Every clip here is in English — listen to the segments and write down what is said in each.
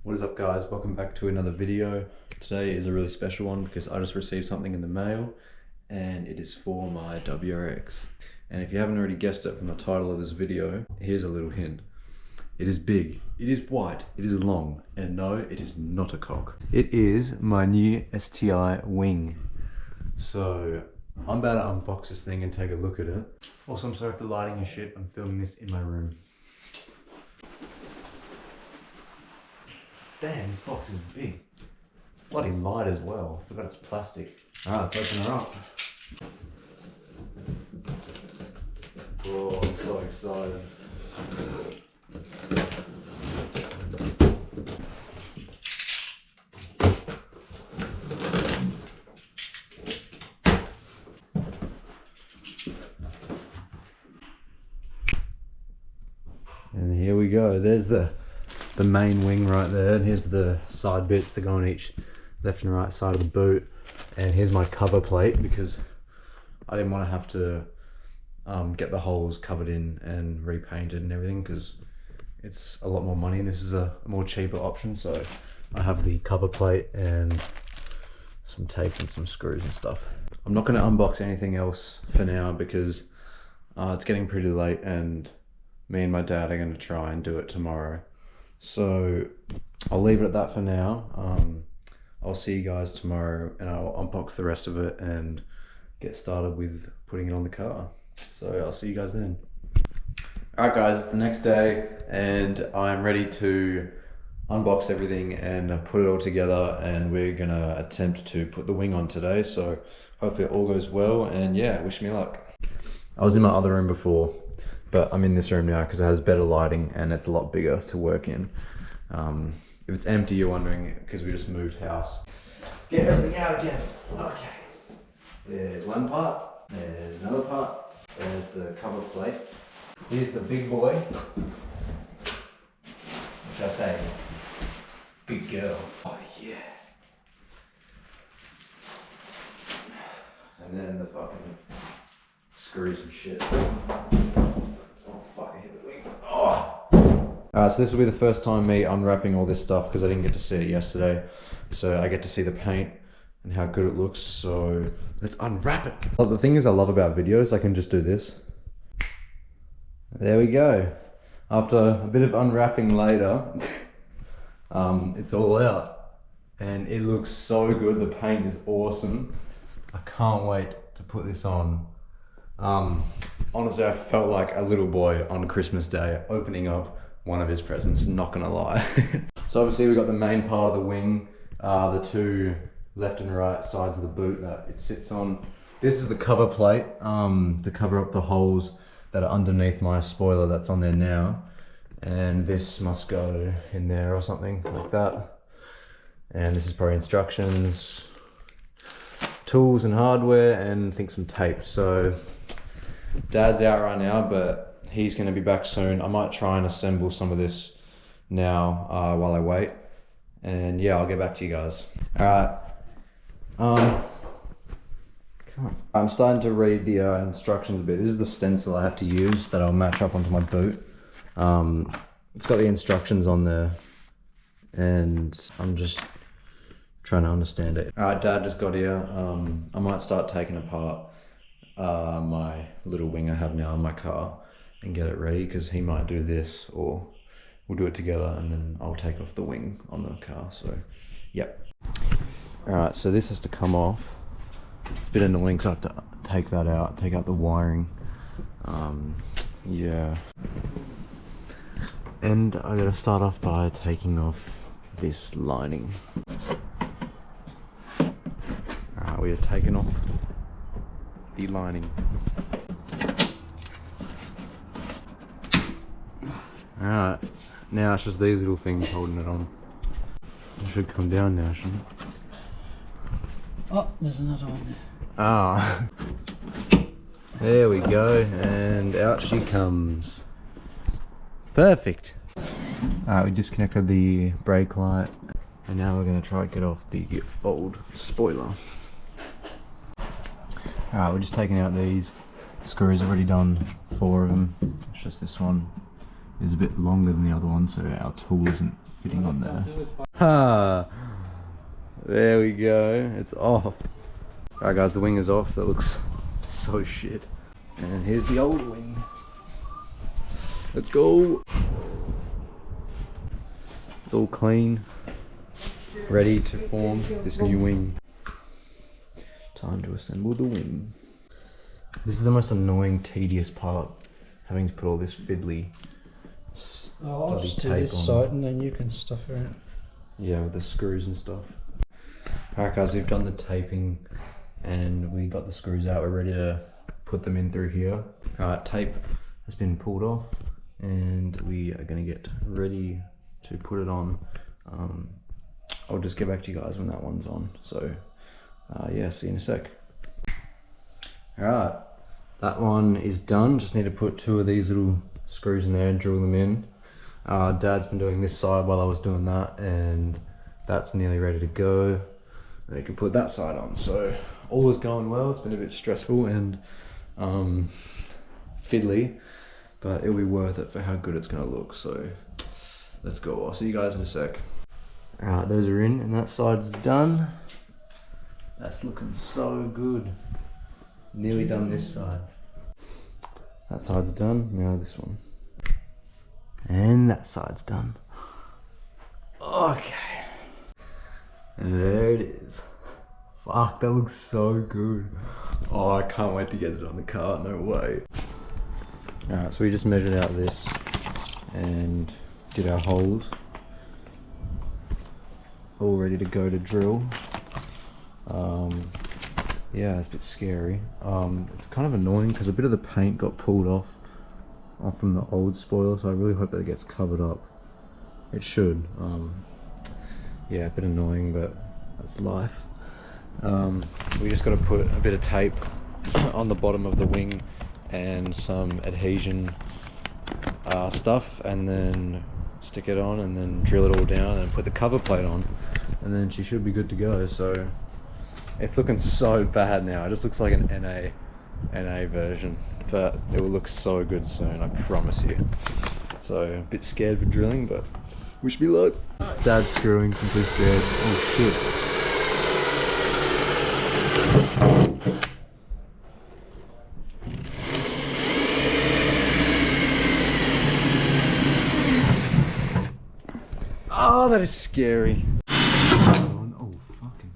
What is up guys, welcome back to another video. Today is a really special one because I just received something in the mail and it is for my WRX. And if you haven't already guessed it from the title of this video, here's a little hint. It is big, it is white, it is long, and no, it is not a cock. It is my new STI wing. So I'm about to unbox this thing and take a look at it. Also, I'm sorry if the lighting is shit, I'm filming this in my room. Damn, this box is big. Bloody light as well. Forgot it's plastic. Alright, let's open her up. Oh, I'm so excited. And here we go. There's the main wing right there, and here's the side bits that go on each left and right side of the boot, and here's my cover plate because I didn't want to have to get the holes covered in and repainted and everything because it's a lot more money, and this is a more cheaper option. So I have the cover plate and some tape and some screws and stuff. I'm not going to unbox anything else for now because it's getting pretty late and me and my dad are going to try and do it tomorrow. So I'll leave it at that for now. I'll see you guys tomorrow and I'll unbox the rest of it and get started with putting it on the car. So I'll see you guys then. Alright guys, it's the next day and I'm ready to unbox everything and put it all together, and we're gonna attempt to put the wing on today. So hopefully it all goes well, and yeah, wish me luck. I was in my other room before, but I'm in this room now because it has better lighting and it's a lot bigger to work in. If it's empty, you're wondering because we just moved house. Get everything out again. Okay. There's one part, there's another part, there's the cover plate. Here's the big boy. What should I say? Big girl. Oh yeah. And then the fucking screws and shit. Alright, so this will be the first time me unwrapping all this stuff because I didn't get to see it yesterday. So I get to see the paint and how good it looks, so let's unwrap it. Well, the thing is I love about videos, I can just do this. There we go. After a bit of unwrapping later, it's all out. And it looks so good, the paint is awesome. I can't wait to put this on. Honestly, I felt like a little boy on Christmas Day opening up one of his presents, not gonna lie. So obviously we got the main part of the wing, the two left and right sides of the boot that it sits on. This is the cover plate to cover up the holes that are underneath my spoiler that's on there now. And this must go in there or something like that. And this is probably instructions, tools and hardware, and I think some tape. So Dad's out right now, but he's going to be back soon. I might try and assemble some of this now while I wait. And yeah, I'll get back to you guys. Alright. I'm starting to read the instructions a bit. This is the stencil I have to use that I'll match up onto my boot. It's got the instructions on there. And I'm just trying to understand it. Alright, Dad just got here. I might start taking apart my little wing I have now in my car and get it ready, because he might do this or we'll do it together and then I'll take off the wing on the car. So yep. Alright, so this has to come off. It's a bit annoying because I have to take that out, take out the wiring. Yeah, and I gotta start off by taking off this lining. Alright, we are taking off the lining. Alright, now it's just these little things holding it on. It should come down now, shouldn't it? Oh, there's another one there. Ah, there we go, and out she comes. Perfect. Alright, we disconnected the brake light, and now we're going to try to get off the old spoiler. Alright, we're just taking out these screws. Already done 4 of them. It's just this one is a bit longer than the other one, so our tool isn't fitting on there. Ha! There we go. It's off. Alright guys, the wing is off. That looks so shit. And here's the old wing. Let's go. It's all clean. Ready to form this new wing. Time to assemble the wing. This is the most annoying, tedious part. Having to put all this fiddly I'll bloody just do tape this on. side and then you can stuff it in. Yeah, with the screws and stuff. Alright guys, we've done the taping and we got the screws out. We're ready to put them in through here. Alright, tape has been pulled off and we are going to get ready to put it on. I'll just get back to you guys when that one's on. So yeah, see you in a sec. Alright, that one is done. Just need to put 2 of these little screws in there and drill them in. Dad's been doing this side while I was doing that, and that's nearly ready to go. And you can put that side on. So all is going well. It's been a bit stressful and fiddly, but it'll be worth it for how good it's gonna look. So let's go. I'll see you guys in a sec. Alright, those are in and that side's done. That's looking so good. Nearly done this side. That side's done, now this one. And that side's done. Okay. And there it is. Fuck, that looks so good. Oh, I can't wait to get it on the car, no way. Alright, so we just measured out this and did our holes. All ready to go to drill. Yeah, it's a bit scary. It's kind of annoying because a bit of the paint got pulled off from the old spoiler, so I really hope that it gets covered up. It should. Yeah, a bit annoying, but that's life. We just got to put a bit of tape on the bottom of the wing and some adhesion stuff, and then stick it on and then drill it all down and put the cover plate on, and then she should be good to go. So it's looking so bad now. It just looks like an NA version, but it will look so good soon, I promise you. So a bit scared for drilling, but wish me luck. Dad's screwing, simply scared. Oh shit. Oh, that is scary. Oh, fucking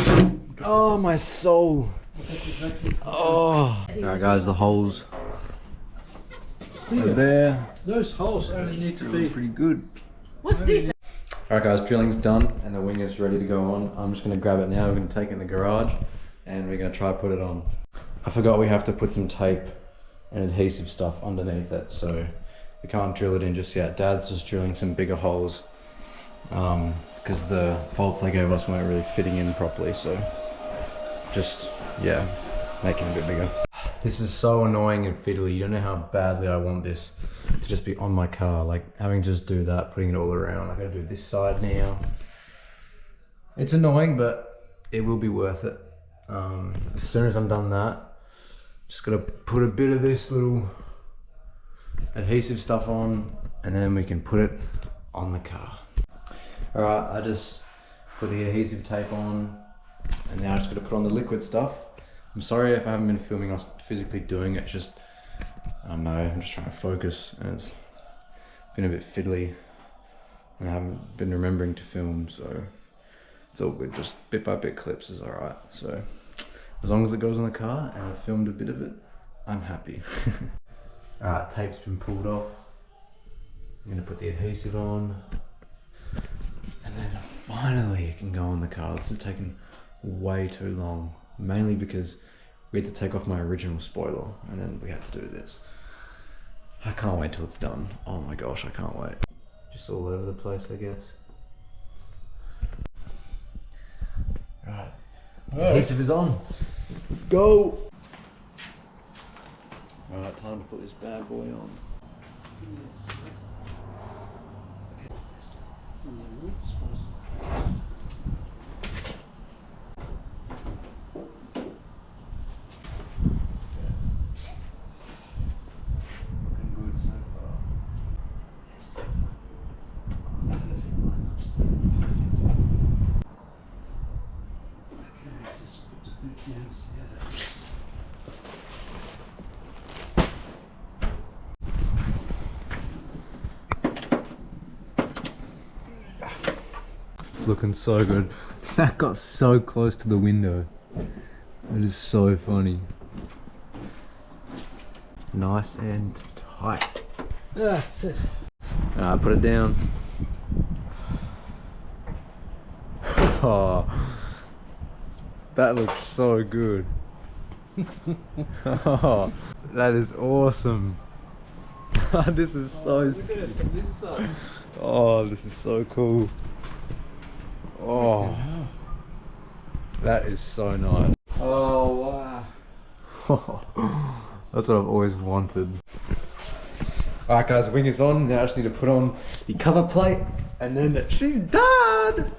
hell. Oh, my soul. Oh. Alright guys, the holes are there. Those holes only need to be Pretty good. What's this? Alright guys, drilling's done and the wing is ready to go on. I'm just going to grab it now. We're going to take it in the garage and we're going to try to put it on. I forgot we have to put some tape and adhesive stuff underneath it, so we can't drill it in just yet. Dad's just drilling some bigger holes because the bolts they gave us weren't really fitting in properly, so just, yeah, making it a bit bigger. This is so annoying and fiddly. You don't know how badly I want this to just be on my car, like having to just do that, putting it all around. I gotta do this side now. It's annoying, but it will be worth it. As soon as I'm done that, just gotta put a bit of this little adhesive stuff on and then we can put it on the car. Alright, I just put the adhesive tape on and now I just gotta put on the liquid stuff. I'm sorry if I haven't been filming us physically doing it, it's just, I don't know, I'm just trying to focus and it's been a bit fiddly and I haven't been remembering to film, so it's all good, just bit by bit clips is alright. So as long as it goes on the car and I filmed a bit of it, I'm happy. Alright, tape's been pulled off. I'm gonna put the adhesive on. And then finally it can go on the car. This has taken way too long. Mainly because we had to take off my original spoiler and then we had to do this. I can't wait till it's done. Oh my gosh, I can't wait. Just all over the place, I guess. Right. Adhesive is on. Let's go. Alright, time to put this bad boy on. It's looking so good. That got so close to the window. It is so funny. Nice and tight. That's it. Alright, put it down. Oh, that looks so good. Oh, that is awesome. This is so. Look at it from this side. Oh, this is so cool. Oh, that is so nice. Oh wow. That's what I've always wanted. Alright guys, wing is on. Now I just need to put on the cover plate and then she's done!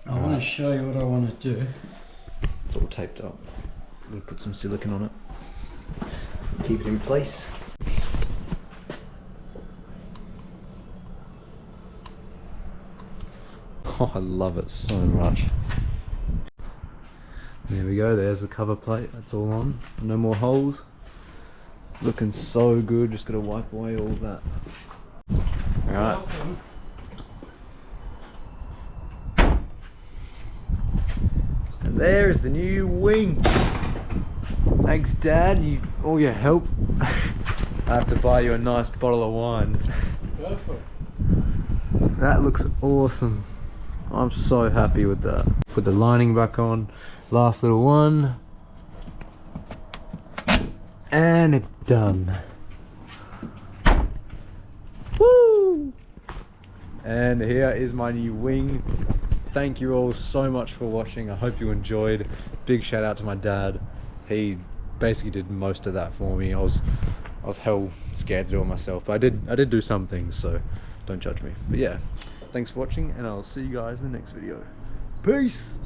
I want to show you what I want to do. It's all taped up. I'm gonna put some silicone on it. Keep it in place. Oh, I love it so much. There we go, there's the cover plate, that's all on. No more holes. Looking so good, just gotta wipe away all that. Alright. And there is the new wing. Thanks Dad, all your help. I have to buy you a nice bottle of wine. Go for it. That looks awesome. I'm so happy with that. Put the lining back on. Last little one. And it's done. Woo! And here is my new wing. Thank you all so much for watching. I hope you enjoyed. Big shout out to my dad. He basically did most of that for me. I was hell scared to do it myself, but I did do some things, so don't judge me. But yeah, thanks for watching, and I'll see you guys in the next video. Peace!